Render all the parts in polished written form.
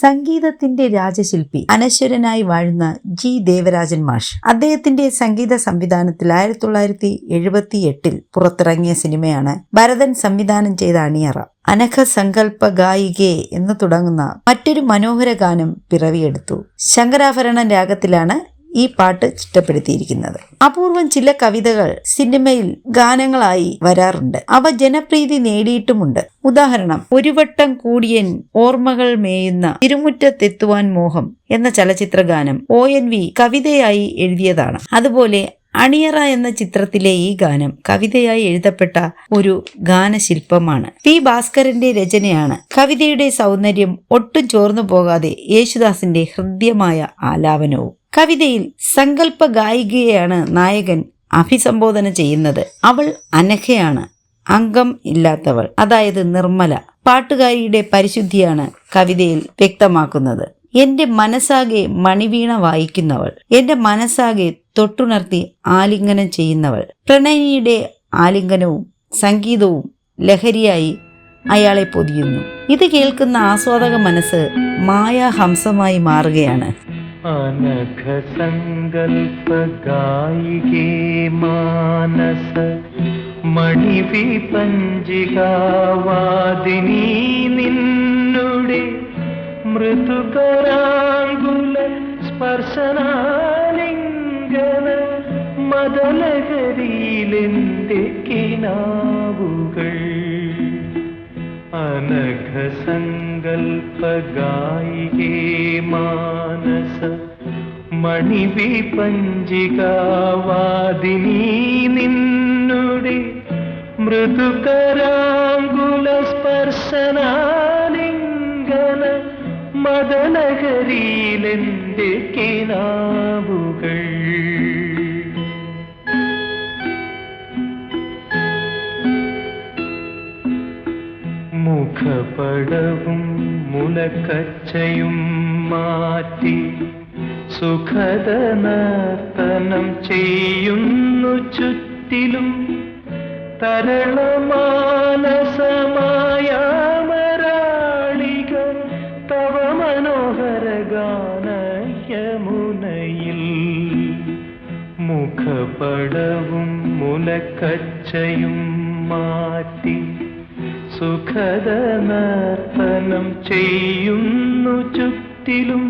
സംഗീതത്തിന്റെ രാജശില്പി അനശ്വരനായി വാഴുന്ന ജി ദേവരാജൻ മാഷ്. അദ്ദേഹത്തിന്റെ സംഗീത സംവിധാനത്തിൽ 1978 പുറത്തിറങ്ങിയ സിനിമയാണ് ഭരതൻ സംവിധാനം ചെയ്ത അണിയറ. അനഘ സങ്കല്പ ഗായികേ എന്ന് തുടങ്ങുന്ന മറ്റൊരു മനോഹര ഗാനം പിറവിയെടുത്തു. ശങ്കരാഭരണൻ രാഗത്തിലാണ് ഈ പാട്ട് ചിട്ടപ്പെടുത്തിയിരിക്കുന്നത്. അപൂർവം ചില കവിതകൾ സിനിമയിൽ ഗാനങ്ങളായി വരാറുണ്ട്. അവ ജനപ്രീതി നേടിയിട്ടുമുണ്ട്. ഉദാഹരണം, ഒരു വട്ടം കൂടിയൻ ഓർമ്മകൾ മേയുന്ന തിരുമുറ്റത്തെത്തുവാൻ മോഹം എന്ന ചലച്ചിത്ര ഗാനം ONV കവിതയായി എഴുതിയതാണ്. അതുപോലെ അണിയറ എന്ന ചിത്രത്തിലെ ഈ ഗാനം കവിതയായി എഴുതപ്പെട്ട ഒരു ഗാനശില്പമാണ്. P. ഭാസ്കരന്റെ രചനയാണ്. കവിതയുടെ സൗന്ദര്യം ഒട്ടും ചോർന്നു പോകാതെ യേശുദാസിന്റെ ഹൃദ്യമായ ആലാപനവും. കവിതയിൽ സങ്കല്പ ഗായികയാണ് നായകൻ അഭിസംബോധന ചെയ്യുന്നത്. അവൾ അനഘയാണ്, അംഗം ഇല്ലാത്തവൾ, അതായത് നിർമ്മല. പാട്ടുകാരിയുടെ പരിശുദ്ധിയാണ് കവിതയിൽ വ്യക്തമാക്കുന്നത്. എന്റെ മനസ്സാകെ മണിവീണ വായിക്കുന്നവൾ, എന്റെ മനസ്സാകെ തൊട്ടുണർത്തി ആലിംഗനം ചെയ്യുന്നവൾ. പ്രണയിനിയുടെ ആലിംഗനവും സംഗീതവും ലഹരിയായി അയാളെ പൊതിയുന്നു. ഇത് കേൾക്കുന്ന ആസ്വാദക മനസ്സ് മായാഹംസമായി മാറുകയാണ്. അനഘ സങ്കൽപ്പ ഗായികേ മാനസ മണിവിപഞ്ചികാവാദിനി നിന്നുടെ മൃദുകരാങ്കുല സ്പർശനാലിംഗന മദലഹരിയിലെന്റെ കിനാവുകൾ. അനഘ സങ്കൽപ്പ ഗായികേ മാനസ മണിവിപഞ്ചികാവാദിനി നിന്നുടെ മൃദുകരാങ്കുല സ്പർശനാലിംഗന മദനഹരിയിലെന്റെ കിനാവുകൾ. മുഖപടവും മുലക്കച്ചയും മാറ്റി സുഖദ നർത്തനം ചെയ്യുന്നു ചുറ്റിലും. തരളമാനസമായ മരാളിക തവ മനോഹര ഗാനയമുനയിൽ. മുഖപടവും മുലക്കച്ചയും മാറ്റി സുഖദ നർത്തനം ചെയ്യുന്നു ചുറ്റിലും.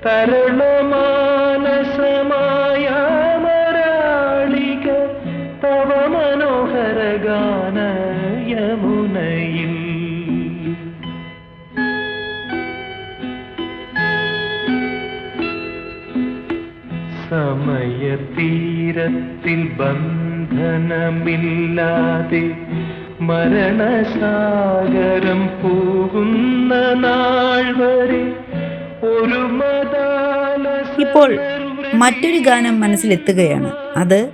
തരളമാനസമായ മരാളിക തവ മനോഹര ഗാനയമുനയിൽ. സമയതീരത്തിൽ ബന്ധനമില്ലാതെ മരണസാഗരം പോകുന്ന നാൾ വരെ ഒരു ഇപ്പോൾ മറ്റൊരു ഗാനം മനസ്സിലെത്തുകയാണ്. അത്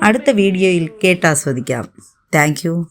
അടുത്ത വീഡിയോയിൽ കേട്ടാസ്വദിക്കാം. Thank you.